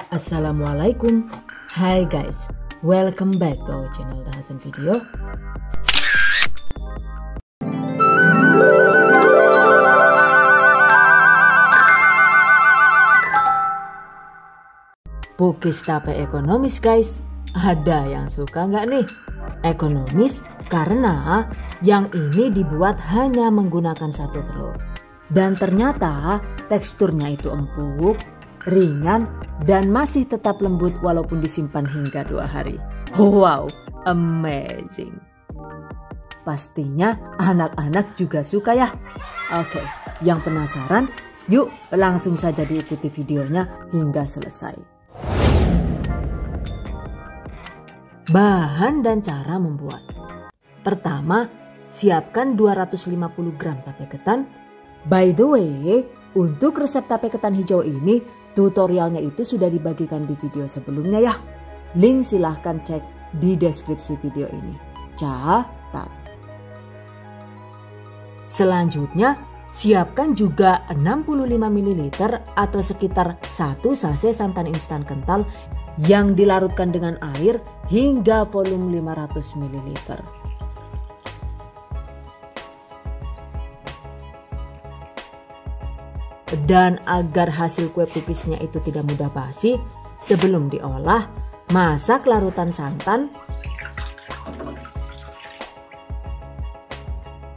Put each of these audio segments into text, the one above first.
Assalamualaikum. Hai guys, welcome back to our channel The Hasan Video. Pukis tape ekonomis guys, ada yang suka nggak nih? Ekonomis karena yang ini dibuat hanya menggunakan satu telur. Dan ternyata teksturnya itu empuk, ringan, dan masih tetap lembut walaupun disimpan hingga 2 hari. Wow, amazing. Pastinya anak-anak juga suka ya. Oke, yang penasaran? Yuk langsung saja diikuti videonya hingga selesai. Bahan dan cara membuat. Pertama, siapkan 250 gram tape ketan. By the way, untuk resep tape ketan hijau ini, tutorialnya itu sudah dibagikan di video sebelumnya ya. Link silahkan cek di deskripsi video ini. Catat. Selanjutnya, siapkan juga 65 ml atau sekitar 1 sachet santan instan kental yang dilarutkan dengan air hingga volume 500 ml. Dan agar hasil kue pukisnya itu tidak mudah basi, sebelum diolah, masak larutan santan.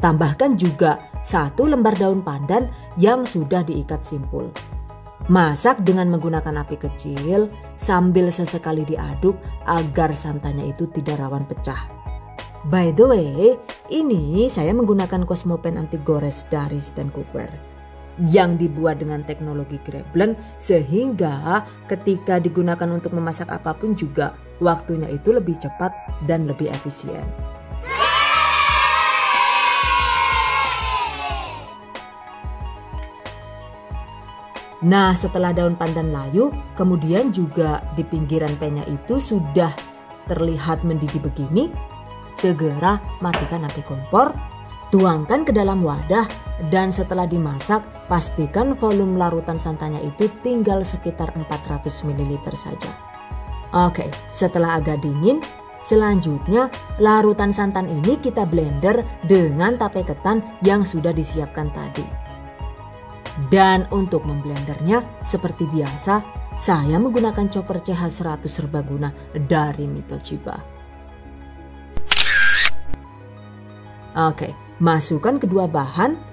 Tambahkan juga 1 lembar daun pandan yang sudah diikat simpul. Masak dengan menggunakan api kecil sambil sesekali diaduk agar santannya itu tidak rawan pecah. By the way, ini saya menggunakan Cosmopan anti gores dari stand cookware yang dibuat dengan teknologi Grablen sehingga ketika digunakan untuk memasak apapun juga waktunya itu lebih cepat dan lebih efisien. Nah, setelah daun pandan layu, kemudian juga di pinggiran pennya itu sudah terlihat mendidih begini, segera matikan api kompor, tuangkan ke dalam wadah, dan setelah dimasak, pastikan volume larutan santannya itu tinggal sekitar 400 ml saja. Oke, setelah agak dingin, selanjutnya larutan santan ini kita blender dengan tape ketan yang sudah disiapkan tadi. Dan untuk memblendernya seperti biasa, saya menggunakan chopper CH100 serbaguna dari Mitochiba. Oke, masukkan kedua bahan.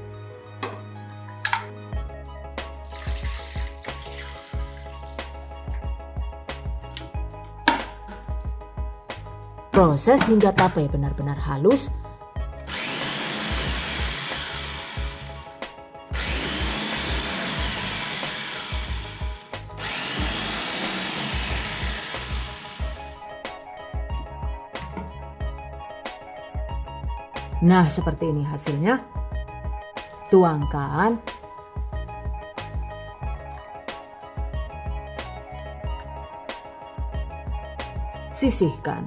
Proses hingga tape benar-benar halus. Nah, seperti ini hasilnya. Tuangkan. Sisihkan.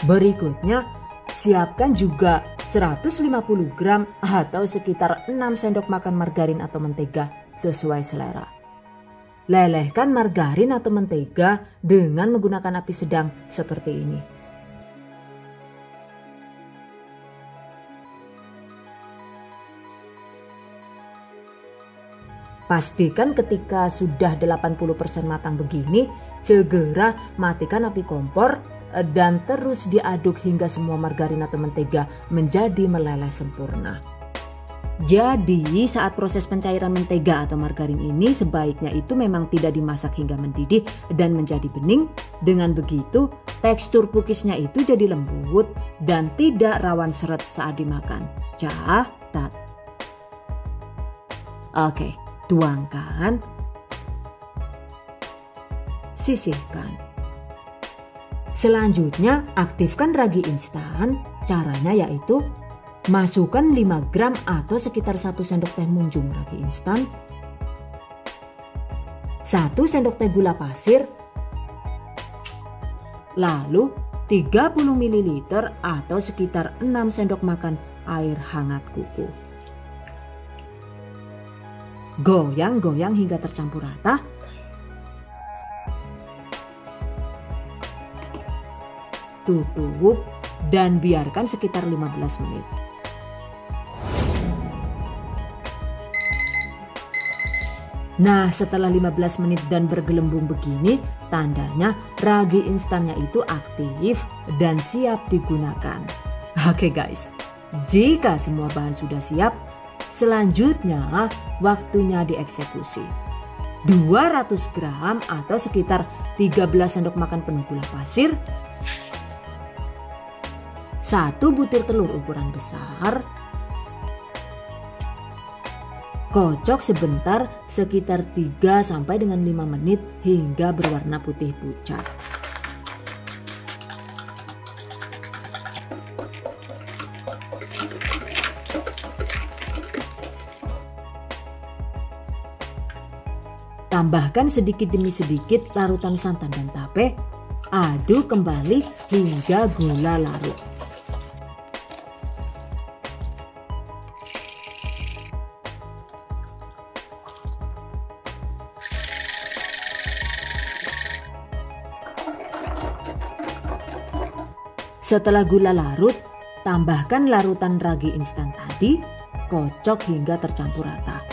Berikutnya, siapkan juga 150 gram atau sekitar 6 sendok makan margarin atau mentega sesuai selera. Lelehkan margarin atau mentega dengan menggunakan api sedang seperti ini. Pastikan ketika sudah 80% matang begini, segera matikan api kompor dan terus diaduk hingga semua margarin atau mentega menjadi meleleh sempurna. Jadi saat proses pencairan mentega atau margarin ini sebaiknya itu memang tidak dimasak hingga mendidih dan menjadi bening. Dengan begitu tekstur pukisnya itu jadi lembut dan tidak rawan seret saat dimakan. Catat. Oke. Tuangkan, sisihkan. Selanjutnya aktifkan ragi instan. Caranya yaitu masukkan 5 gram atau sekitar 1 sendok teh munjung ragi instan, 1 sendok teh gula pasir, lalu 30 ml atau sekitar 6 sendok makan air hangat kuku. Goyang-goyang hingga tercampur rata. tutup, dan biarkan sekitar 15 menit. Nah, setelah 15 menit dan bergelembung begini, tandanya ragi instannya itu aktif dan siap digunakan. Oke guys, jika semua bahan sudah siap, selanjutnya waktunya dieksekusi. 200 gram atau sekitar 13 sendok makan penuh gula pasir, 1 butir telur ukuran besar, kocok sebentar sekitar 3 sampai dengan 5 menit hingga berwarna putih pucat. Tambahkan sedikit demi sedikit larutan santan dan tape, aduk kembali hingga gula larut. Setelah gula larut, tambahkan larutan ragi instan tadi, kocok hingga tercampur rata.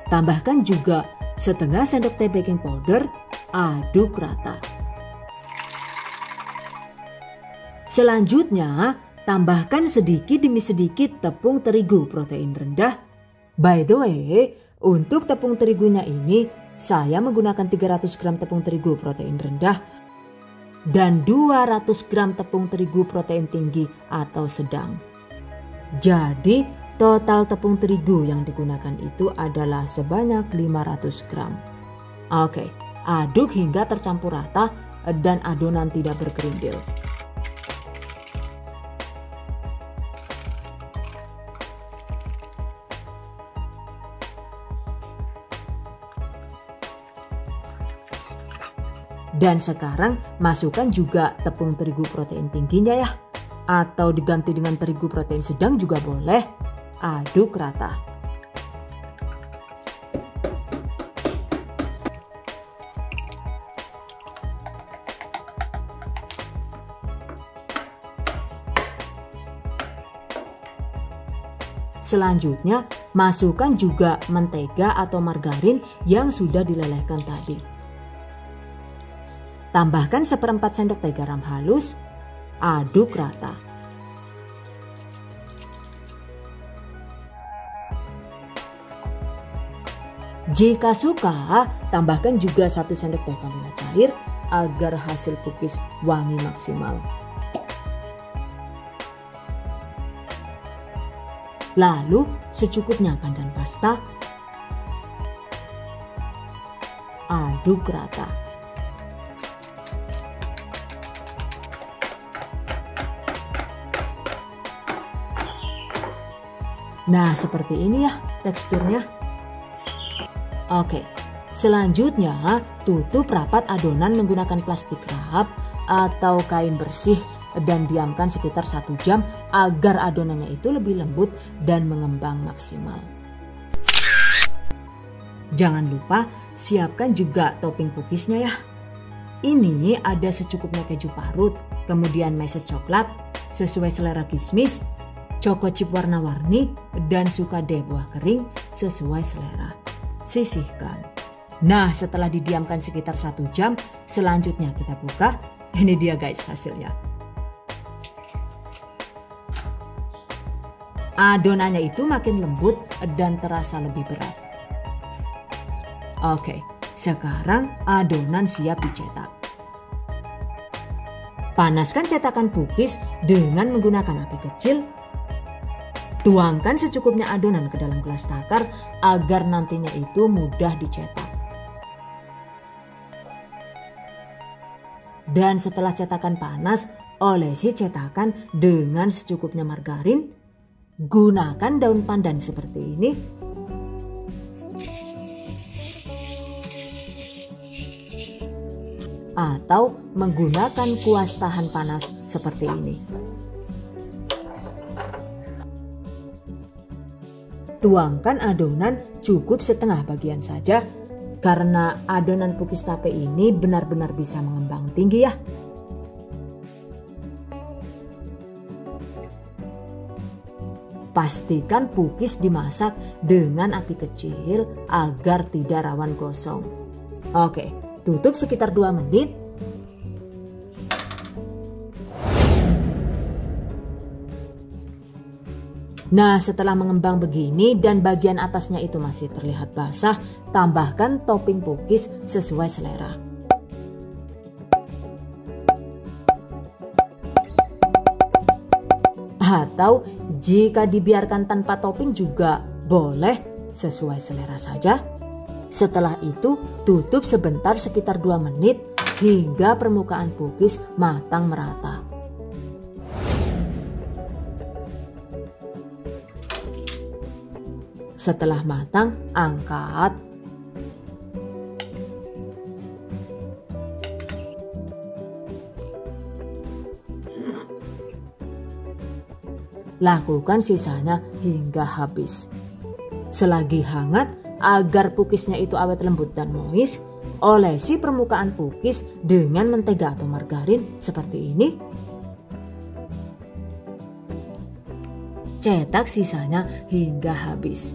Tambahkan juga setengah sendok teh baking powder, aduk rata. Selanjutnya, tambahkan sedikit demi sedikit tepung terigu protein rendah. By the way, untuk tepung terigunya ini, saya menggunakan 300 gram tepung terigu protein rendah dan 200 gram tepung terigu protein tinggi atau sedang. Jadi total tepung terigu yang digunakan itu adalah sebanyak 500 gram. Oke, aduk hingga tercampur rata dan adonan tidak bergerindil. Dan sekarang masukkan juga tepung terigu protein tingginya ya. Atau diganti dengan terigu protein sedang juga boleh. Aduk rata. Selanjutnya masukkan juga mentega atau margarin yang sudah dilelehkan tadi. Tambahkan 1/4 sendok teh garam halus, aduk rata. Jika suka, tambahkan juga 1 sendok teh vanila cair agar hasil cookies wangi maksimal. Lalu secukupnya pandan pasta, aduk rata. Nah, seperti ini ya teksturnya. Oke, selanjutnya tutup rapat adonan menggunakan plastik wrap atau kain bersih dan diamkan sekitar 1 jam agar adonannya itu lebih lembut dan mengembang maksimal. Jangan lupa siapkan juga topping cookiesnya ya. Ini ada secukupnya keju parut, kemudian meses coklat, sesuai selera kismis, choco chip warna-warni, dan sukade buah kering sesuai selera. Sisihkan. Nah, setelah didiamkan sekitar 1 jam, selanjutnya kita buka. Ini dia guys hasilnya. Adonannya itu makin lembut dan terasa lebih berat. Oke, sekarang adonan siap dicetak. Panaskan cetakan cookies dengan menggunakan api kecil. Tuangkan secukupnya adonan ke dalam gelas takar agar nantinya itu mudah dicetak. Dan setelah cetakan panas, olesi cetakan dengan secukupnya margarin. Gunakan daun pandan seperti ini. Atau menggunakan kuas tahan panas seperti ini. Tuangkan adonan cukup setengah bagian saja karena adonan pukis tape ini benar-benar bisa mengembang tinggi ya. Pastikan pukis dimasak dengan api kecil agar tidak rawan gosong. Oke, tutup sekitar 2 menit. Nah, setelah mengembang begini dan bagian atasnya itu masih terlihat basah, tambahkan topping pukis sesuai selera. Atau jika dibiarkan tanpa topping juga boleh, sesuai selera saja. Setelah itu tutup sebentar sekitar 2 menit hingga permukaan pukis matang merata. Setelah matang, angkat. Lakukan sisanya hingga habis. Selagi hangat, agar pukisnya itu awet lembut dan moist, olesi permukaan pukis dengan mentega atau margarin seperti ini. Cetak sisanya hingga habis.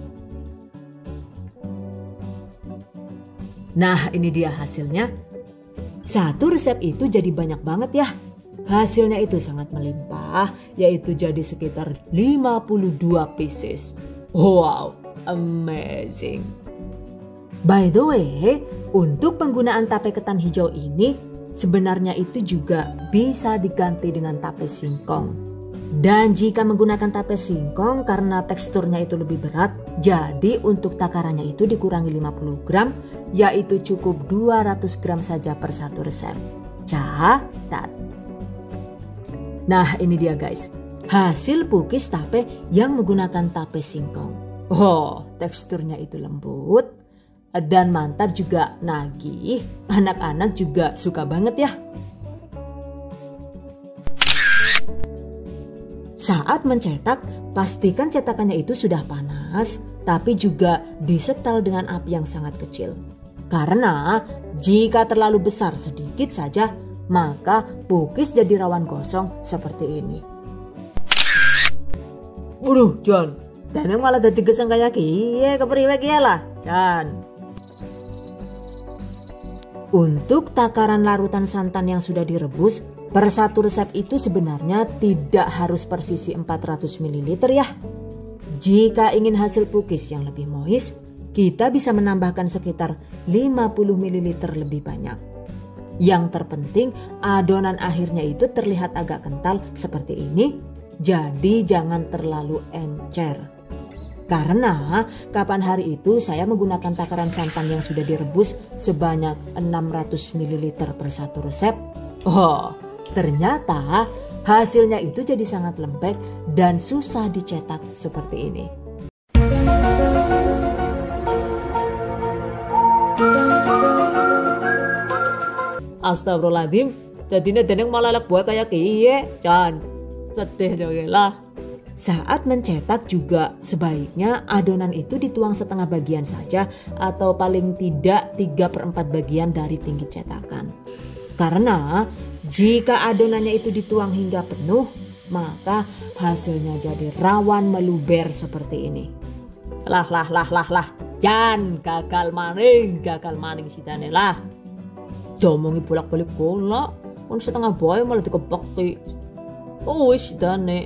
Nah, ini dia hasilnya. Satu resep itu jadi banyak banget ya. Hasilnya itu sangat melimpah, yaitu jadi sekitar 52 pieces. Wow, amazing. By the way, untuk penggunaan tape ketan hijau ini sebenarnya itu juga bisa diganti dengan tape singkong. Dan jika menggunakan tape singkong karena teksturnya itu lebih berat, jadi untuk takarannya itu dikurangi 50 gram, yaitu cukup 200 gram saja per satu resep. Catat. Nah, ini dia guys, hasil pukis tape yang menggunakan tape singkong. Oh, teksturnya itu lembut dan mantap juga nagih. Anak-anak juga suka banget ya. Saat mencetak, pastikan cetakannya itu sudah panas, tapi juga disetel dengan api yang sangat kecil. Karena jika terlalu besar sedikit saja, maka pukis jadi rawan gosong seperti ini. Waduh, John, dan malah jadi geseng kayak gini, kepriwe kiye lah, John. Untuk takaran larutan santan yang sudah direbus, per satu resep itu sebenarnya tidak harus persisi 400 ml ya. Jika ingin hasil pukis yang lebih moist, kita bisa menambahkan sekitar 50 ml lebih banyak. Yang terpenting adonan akhirnya itu terlihat agak kental seperti ini, jadi jangan terlalu encer. Karena kapan hari itu saya menggunakan takaran santan yang sudah direbus sebanyak 600 ml per satu resep. Oh, ternyata hasilnya itu jadi sangat lembek dan susah dicetak seperti ini. Astagfirullahaladzim, jadinya deneng malah buat kayak kiye, Chan. Sedih juga lah. Saat mencetak juga sebaiknya adonan itu dituang setengah bagian saja atau paling tidak 3/4 bagian dari tinggi cetakan. Karena jika adonannya itu dituang hingga penuh, maka hasilnya jadi rawan meluber seperti ini. Lah. Jan, gagal maning sitane lah. Domongi bolak-balik bola, kon setengah boy malah dikebekti. Oh wis dane.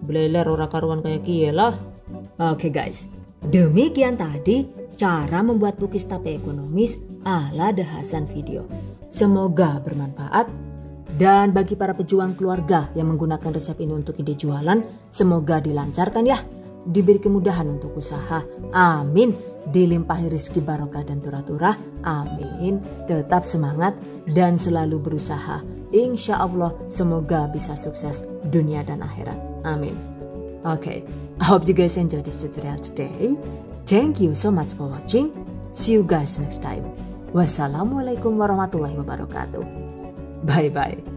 Bleler ora karuan kayak kiye lah. Oke guys, demikian tadi cara membuat pukis tape ekonomis ala The Hasan Video. Semoga bermanfaat. Dan bagi para pejuang keluarga yang menggunakan resep ini untuk ide jualan, semoga dilancarkan ya. Diberi kemudahan untuk usaha. Amin. Dilimpahi rezeki barokah dan turah-turah. Amin. Tetap semangat dan selalu berusaha. Insya Allah semoga bisa sukses dunia dan akhirat. Amin. Okay, I hope you guys enjoy this tutorial today. Thank you so much for watching. See you guys next time. Wassalamualaikum warahmatullahi wabarakatuh. Bye bye.